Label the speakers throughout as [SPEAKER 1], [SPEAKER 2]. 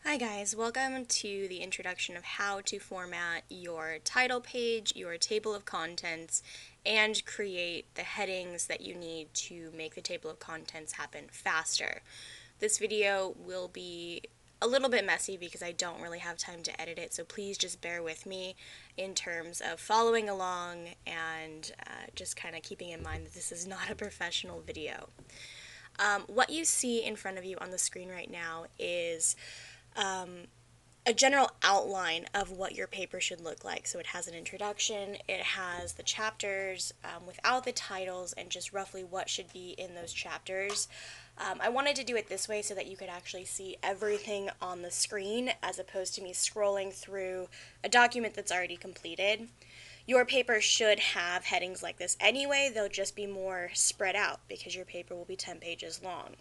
[SPEAKER 1] Hi guys, welcome to the introduction of how to format your title page, your table of contents, and create the headings that you need to make the table of contents happen faster. This video will be a little bit messy because I don't really have time to edit it, so please just bear with me in terms of following along and just kind of keeping in mind that this is not a professional video. What you see in front of you on the screen right now is a general outline of what your paper should look like. So it has an introduction, it has the chapters without the titles, and just roughly what should be in those chapters. I wanted to do it this way so that you could actually see everything on the screen as opposed to me scrolling through a document that's already completed. Your paper should have headings like this anyway, they'll just be more spread out because your paper will be 10 pages long.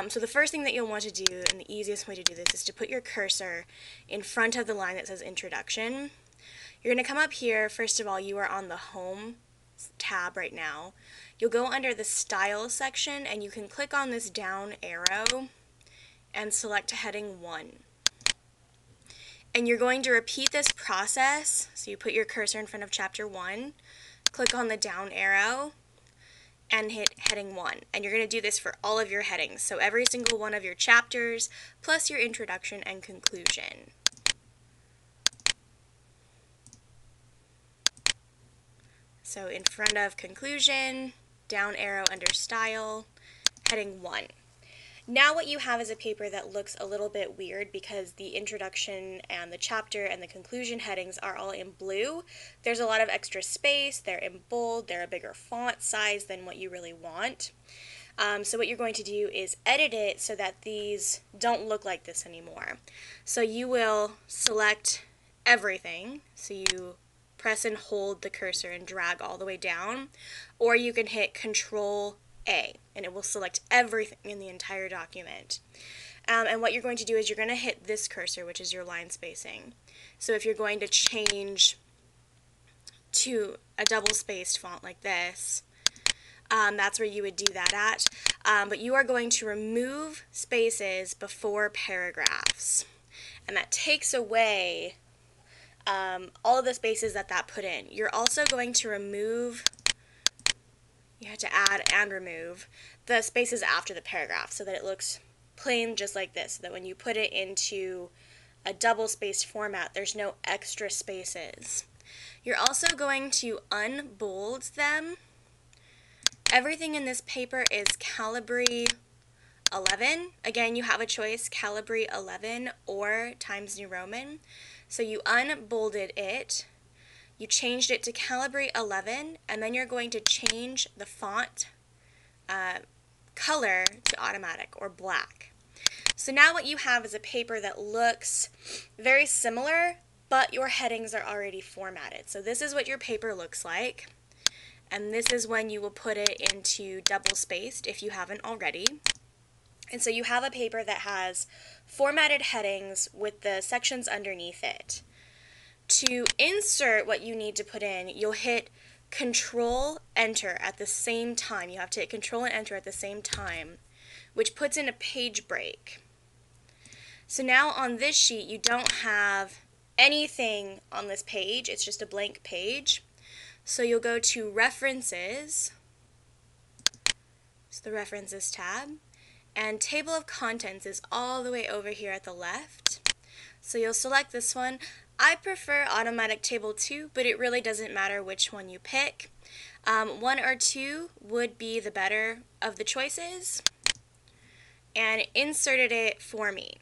[SPEAKER 1] So the first thing that you'll want to do, and the easiest way to do this, is to put your cursor in front of the line that says Introduction. You're going to come up here. First of all, you are on the Home tab right now. You'll go under the Style section, and you can click on this down arrow and select heading 1. And you're going to repeat this process. So you put your cursor in front of chapter 1, click on the down arrow, and hit heading 1. And you're going to do this for all of your headings. So every single one of your chapters, plus your introduction and conclusion. So in front of conclusion, down arrow under style, heading 1. Now what you have is a paper that looks a little bit weird because the introduction and the chapter and the conclusion headings are all in blue. There's a lot of extra space, they're in bold, they're a bigger font size than what you really want. So what you're going to do is edit it so that these don't look like this anymore. So you will select everything, so you press and hold the cursor and drag all the way down, or you can hit Control A, and it will select everything in the entire document. And what you're going to do is you're going to hit this cursor, which is your line spacing. So if you're going to change to a double-spaced font like this, that's where you would do that at. But you are going to remove spaces before paragraphs. And that takes away all of the spaces that put in. You're also going to remove, you have to add and remove the spaces after the paragraph so that it looks plain just like this, so that when you put it into a double-spaced format, there's no extra spaces. You're also going to unbold them. Everything in this paper is Calibri 11. Again, you have a choice, Calibri 11 or Times New Roman. So you unbolded it, you changed it to Calibri 11, and then you're going to change the font color to automatic or black. So now what you have is a paper that looks very similar, but your headings are already formatted. So this is what your paper looks like. And this is when you will put it into double-spaced if you haven't already. And so you have a paper that has formatted headings with the sections underneath it. To insert what you need to put in, you'll hit Control Enter at the same time. You have to hit Control and Enter at the same time, which puts in a page break. So now on this sheet, you don't have anything on this page. It's just a blank page. So you'll go to References, it's the References tab, and Table of Contents is all the way over here at the left. So you'll select this one. I prefer Automatic Table 2, but it really doesn't matter which one you pick. 1 or 2 would be the better of the choices, and it inserted it for me.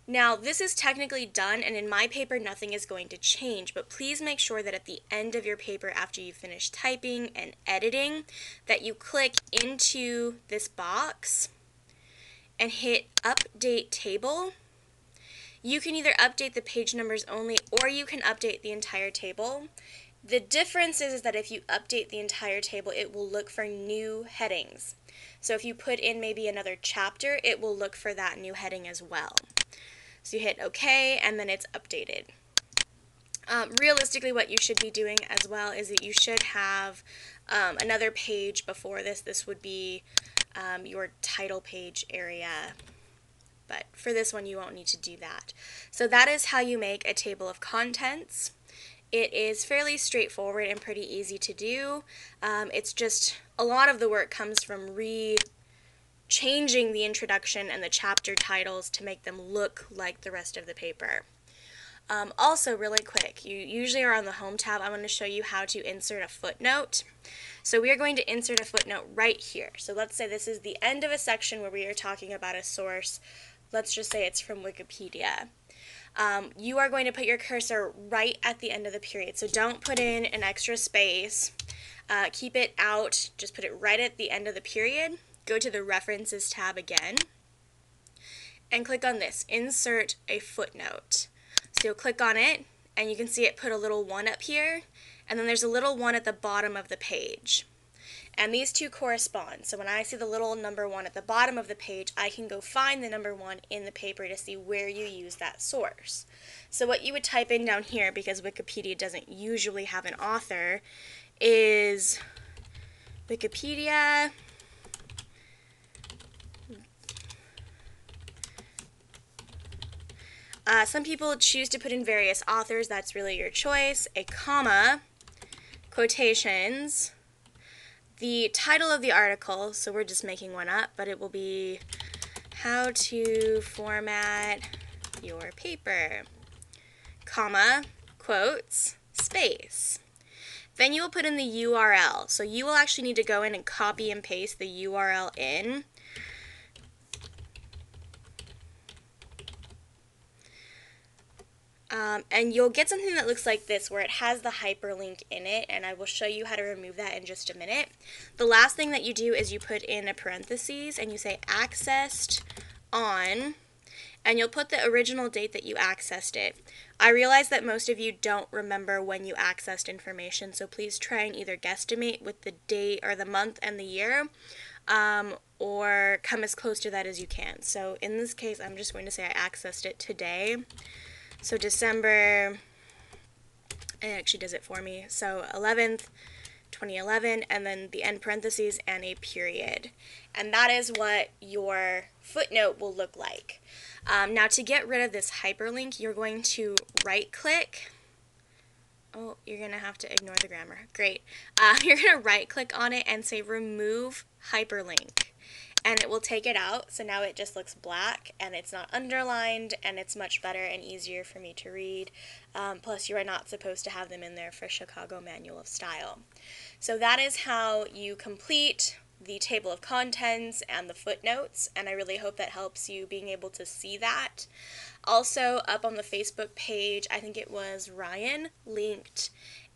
[SPEAKER 1] Now, this is technically done, and in my paper, nothing is going to change, but please make sure that at the end of your paper, after you finish typing and editing, that you click into this box and hit Update Table. You can either update the page numbers only, or you can update the entire table. The difference is that if you update the entire table, it will look for new headings. So if you put in maybe another chapter, it will look for that new heading as well. So you hit OK, and then it's updated. Realistically, what you should be doing as well is that you should have another page before this. This would be your title page area. But For this one, you won't need to do that. So that is how you make a table of contents. It is fairly straightforward and pretty easy to do. It's just a lot of the work comes from changing the introduction and the chapter titles to make them look like the rest of the paper. Also, really quick, you usually are on the Home tab. I'm going to show you how to insert a footnote. So we are going to insert a footnote right here. So let's say this is the end of a section where we are talking about a source. Let's just say it's from Wikipedia. You are going to put your cursor right at the end of the period. So don't put in an extra space. Keep it out. Just put it right at the end of the period. Go to the References tab again and click on this, Insert a Footnote. So you'll click on it, and you can see it put a little 1 up here, and then there's a little 1 at the bottom of the page. And these two correspond. So when I see the little number 1 at the bottom of the page, I can go find the number 1 in the paper to see where you use that source. So what you would type in down here, because Wikipedia doesn't usually have an author, is Wikipedia some people choose to put in various authors. That's really your choice. A comma, quotations, the title of the article, so we're just making one up, but it will be How to Format Your Paper, comma, quotes, space. Then you will put in the URL. So you will actually need to go in and copy and paste the URL in. And you'll get something that looks like this, where it has the hyperlink in it, and I will show you how to remove that in just a minute. The last thing that you do is you put in a parentheses and you say accessed on, and you'll put the original date that you accessed it. I realize that most of you don't remember when you accessed information, so please try and either guesstimate with the date or the month and the year, or come as close to that as you can. So in this case, I'm just going to say I accessed it today. So December, it actually does it for me. So 11th, 2011, and then the end parentheses and a period. And that is what your footnote will look like. Now to get rid of this hyperlink, you're going to right click. Oh, you're going to have to ignore the grammar. Great. You're going to right click on it and say remove hyperlink. And it will take it out, so now it just looks black and it's not underlined, and it's much better and easier for me to read. Plus you are not supposed to have them in there for Chicago Manual of Style. So that is how you complete the table of contents and the footnotes, and I really hope that helps you being able to see that. Also, up on the Facebook page, I think it was Ryan, linked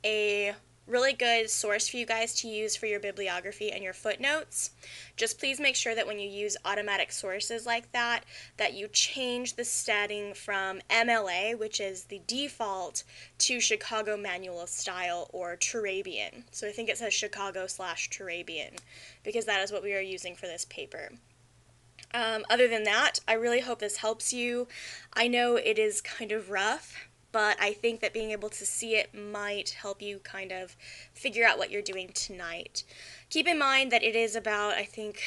[SPEAKER 1] a really good source for you guys to use for your bibliography and your footnotes. Just please make sure that when you use automatic sources like that, that you change the setting from MLA, which is the default, to Chicago Manual of Style or Turabian. So I think it says Chicago/Turabian, because that is what we are using for this paper. Other than that, I really hope this helps you. I know it is kind of rough, but I think that being able to see it might help you kind of figure out what you're doing tonight. Keep in mind that it is about, I think,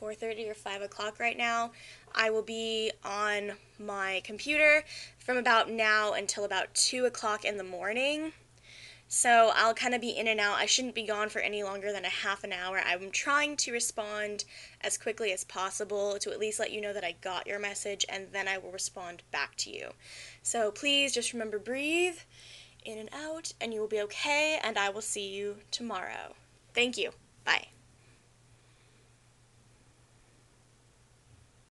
[SPEAKER 1] 4:30 or 5 o'clock right now. I will be on my computer from about now until about 2 o'clock in the morning. So I'll kind of be in and out. I shouldn't be gone for any longer than a half an hour. I'm trying to respond as quickly as possible to at least let you know that I got your message, and then I will respond back to you. So please just remember, breathe in and out, and you will be okay, and I will see you tomorrow. Thank you. Bye.